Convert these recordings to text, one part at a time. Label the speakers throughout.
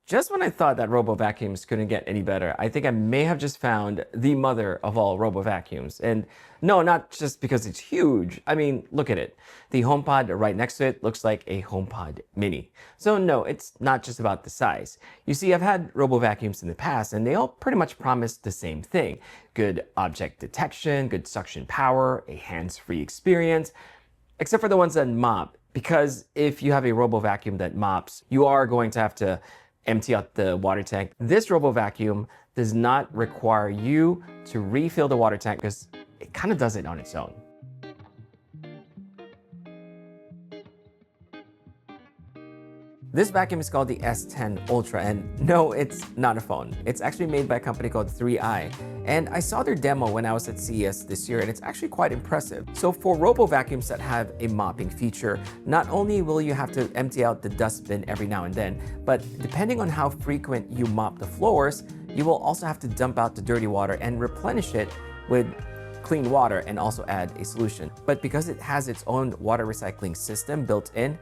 Speaker 1: Just when I thought that Robo vacuums couldn't get any better, I think I may have just found the mother of all Robo vacuums. And no, not just because it's huge. I mean, look at it. The HomePod right next to it looks like a HomePod Mini. So no, it's not just about the size. You see, I've had Robo vacuums in the past and they all pretty much promise the same thing. Good object detection, good suction power, a hands-free experience, except for the ones that mop. Because if you have a Robo vacuum that mops, you are going to have to empty out the water tank. This Robo vacuum does not require you to refill the water tank because it kind of does it on its own. This vacuum is called the S10 Ultra, and no, it's not a phone. It's actually made by a company called 3i. And I saw their demo when I was at CES this year, and it's actually quite impressive. So for Robo vacuums that have a mopping feature, not only will you have to empty out the dustbin every now and then, but depending on how frequent you mop the floors, you will also have to dump out the dirty water and replenish it with clean water and also add a solution. But because it has its own water recycling system built in,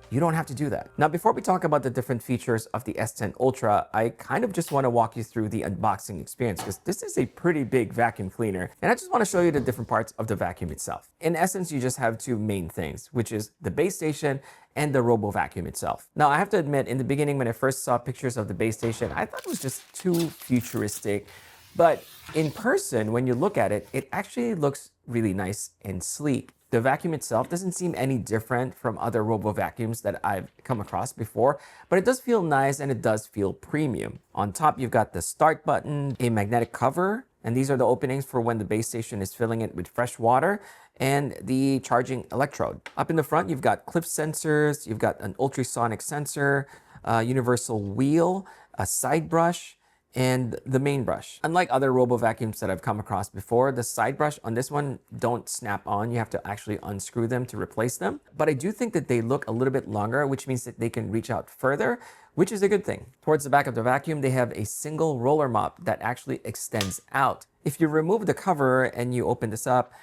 Speaker 1: you don't have to do that. Now, before we talk about the different features of the S10 Ultra, I kind of just want to walk you through the unboxing experience because this is a pretty big vacuum cleaner. And I just want to show you the different parts of the vacuum itself. In essence, you just have two main things, which is the base station and the Robo vacuum itself. Now, I have to admit, in the beginning, when I first saw pictures of the base station, I thought it was just too futuristic. But in person, when you look at it, it actually looks really nice and sleek. The vacuum itself doesn't seem any different from other Robo vacuums that I've come across before, but it does feel nice and it does feel premium. On top, you've got the start button, a magnetic cover, and these are the openings for when the base station is filling it with fresh water, and the charging electrode. Up in the front, you've got clip sensors, you've got an ultrasonic sensor, a universal wheel, a side brush, and the main brush. Unlike other Robo vacuums that I've come across before, the side brush on this one don't snap on. You have to actually unscrew them to replace them. But I do think that they look a little bit longer, which means that they can reach out further, which is a good thing. Towards the back of the vacuum, they have a single roller mop that actually extends out. If you remove the cover and you open this up,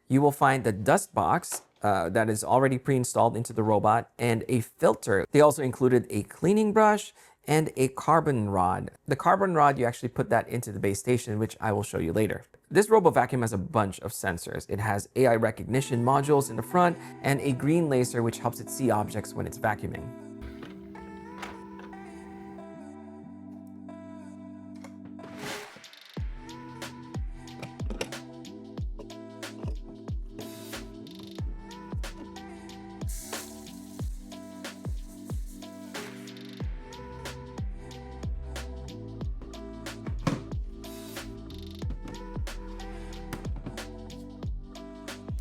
Speaker 1: you will find the dust box that is already pre-installed into the robot and a filter. They also included a cleaning brush and a carbon rod. The carbon rod, you actually put that into the base station, which I will show you later. This Robo vacuum has a bunch of sensors. It has AI recognition modules in the front and a green laser which helps it see objects when it's vacuuming.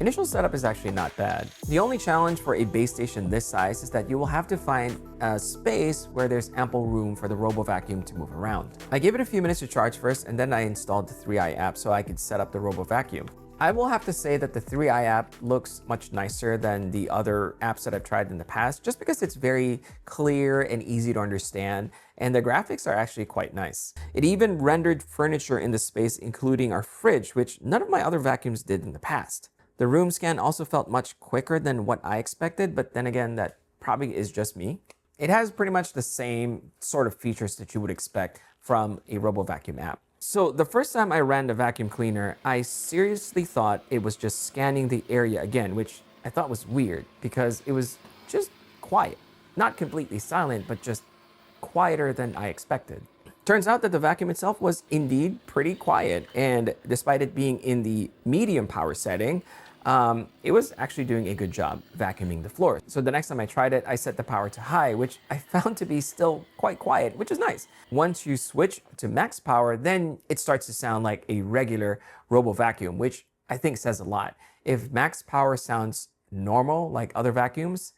Speaker 1: Initial setup is actually not bad. The only challenge for a base station this size is that you will have to find a space where there's ample room for the Robo vacuum to move around. I gave it a few minutes to charge first, and then I installed the 3i app so I could set up the Robo vacuum. I will have to say that the 3i app looks much nicer than the other apps that I've tried in the past, just because it's very clear and easy to understand, and the graphics are actually quite nice. It even rendered furniture in the space, including our fridge, which none of my other vacuums did in the past. The room scan also felt much quicker than what I expected, but then again, that probably is just me. It has pretty much the same sort of features that you would expect from a Robo vacuum app. So the first time I ran the vacuum cleaner, I seriously thought it was just scanning the area again, which I thought was weird because it was just quiet. Not completely silent, but just quieter than I expected. Turns out that the vacuum itself was indeed pretty quiet, and despite it being in the medium power setting, it was actually doing a good job vacuuming the floor. So the next time I tried it, I set the power to high, which I found to be still quite quiet, which is nice. Once you switch to max power, then it starts to sound like a regular Robo vacuum, which I think says a lot. If max power sounds normal like other vacuums,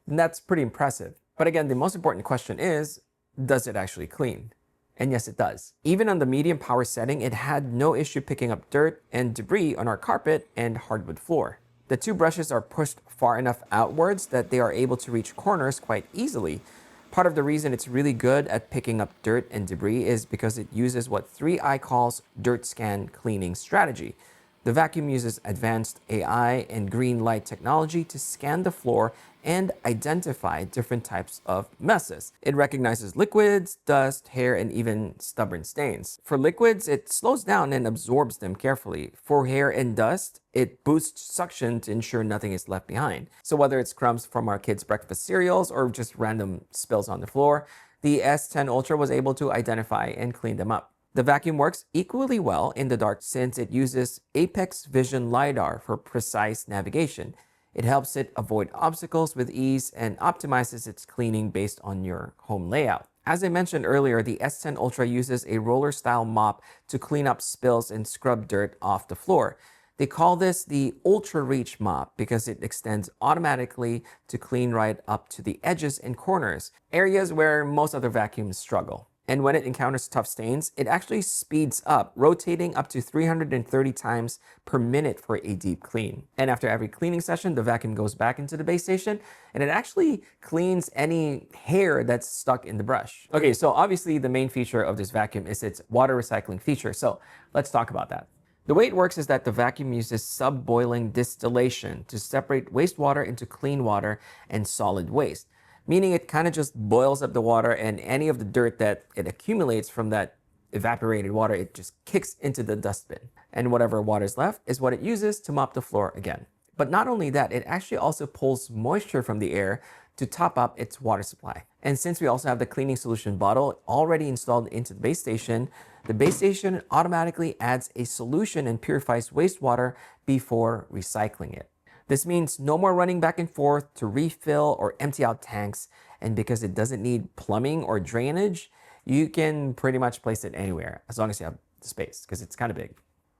Speaker 1: then that's pretty impressive. But again, the most important question is, does it actually clean? And yes, it does. Even on the medium power setting, it had no issue picking up dirt and debris on our carpet and hardwood floor. The two brushes are pushed far enough outwards that they are able to reach corners quite easily. Part of the reason it's really good at picking up dirt and debris is because it uses what 3i calls dirt scan cleaning strategy. The vacuum uses advanced AI and green light technology to scan the floor and identify different types of messes. It recognizes liquids, dust, hair, and even stubborn stains. For liquids, it slows down and absorbs them carefully. For hair and dust, it boosts suction to ensure nothing is left behind. So whether it's crumbs from our kids' breakfast cereals or just random spills on the floor, the S10 Ultra was able to identify and clean them up. The vacuum works equally well in the dark since it uses Apex Vision LiDAR for precise navigation. It helps it avoid obstacles with ease and optimizes its cleaning based on your home layout. As I mentioned earlier, the S10 Ultra uses a roller-style mop to clean up spills and scrub dirt off the floor. They call this the Ultra Reach mop because it extends automatically to clean right up to the edges and corners, areas where most other vacuums struggle. And when it encounters tough stains, it actually speeds up, rotating up to 330 times per minute for a deep clean. And after every cleaning session, the vacuum goes back into the base station and it actually cleans any hair that's stuck in the brush. Okay, so obviously the main feature of this vacuum is its water recycling feature. So let's talk about that. The way it works is that the vacuum uses sub-boiling distillation to separate wastewater into clean water and solid waste, meaning it kind of just boils up the water, and any of the dirt that it accumulates from that evaporated water, it just kicks into the dustbin. And whatever water is left is what it uses to mop the floor again. But not only that, it actually also pulls moisture from the air to top up its water supply. And since we also have the cleaning solution bottle already installed into the base station automatically adds a solution and purifies wastewater before recycling it. This means no more running back and forth to refill or empty out tanks, and because it doesn't need plumbing or drainage, you can pretty much place it anywhere as long as you have the space, because it's kind of big.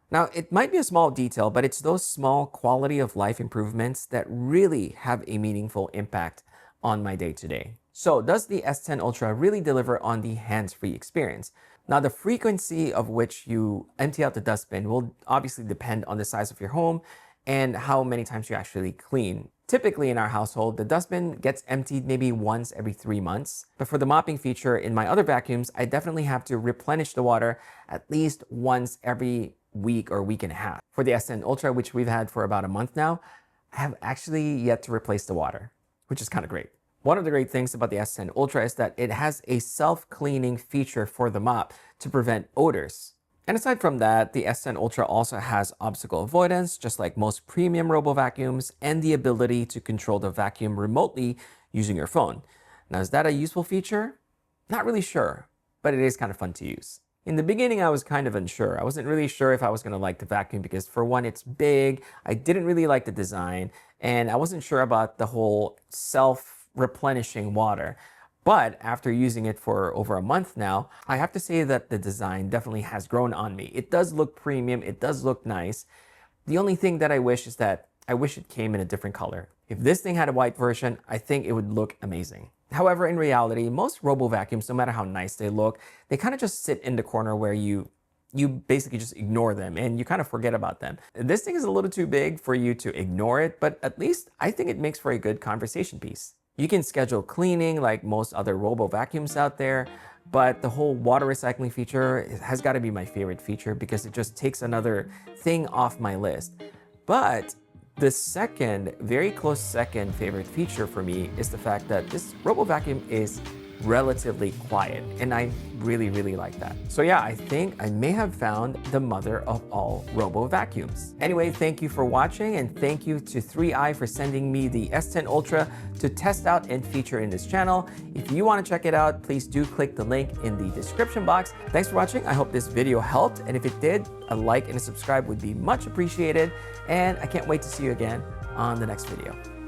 Speaker 1: Now, it might be a small detail, but it's those small quality of life improvements that really have a meaningful impact on my day-to-day. So does the S10 Ultra really deliver on the hands-free experience? Now, the frequency of which you empty out the dustbin will obviously depend on the size of your home and how many times you actually clean. Typically in our household, the dustbin gets emptied maybe once every 3 months. But for the mopping feature in my other vacuums, I definitely have to replenish the water at least once every week or week and a half. For the S10 Ultra, which we've had for about a month now, I have actually yet to replace the water, which is kind of great. One of the great things about the S10 Ultra is that it has a self-cleaning feature for the mop to prevent odors. And aside from that, the S10 Ultra also has obstacle avoidance, just like most premium Robo vacuums, and the ability to control the vacuum remotely using your phone. Now, is that a useful feature? Not really sure, but it is kind of fun to use. In the beginning, I was kind of unsure. I wasn't really sure if I was going to like the vacuum because, for one, it's big. I didn't really like the design, and I wasn't sure about the whole self-replenishing water. But after using it for over a month now, I have to say that the design definitely has grown on me. It does look premium, it does look nice. The only thing that I wish is that I wish it came in a different color. If this thing had a white version, I think it would look amazing. However, in reality, most Robo vacuums, no matter how nice they look, they kind of just sit in the corner where you basically just ignore them and you kind of forget about them. This thing is a little too big for you to ignore it, but at least I think it makes for a good conversation piece. You can schedule cleaning like most other Robo vacuums out there, but the whole water recycling feature has got to be my favorite feature because it just takes another thing off my list. But the second, very close second favorite feature for me is the fact that this Robo vacuum is relatively quiet, and I really like that. So yeah, I think I may have found the mother of all Robo vacuums. Anyway, thank you for watching, and thank you to 3i for sending me the S10 Ultra to test out and feature in this channel. If you want to check it out, please do click the link in the description box. Thanks for watching. I hope this video helped, and if it did, a like and a subscribe would be much appreciated, and I can't wait to see you again on the next video.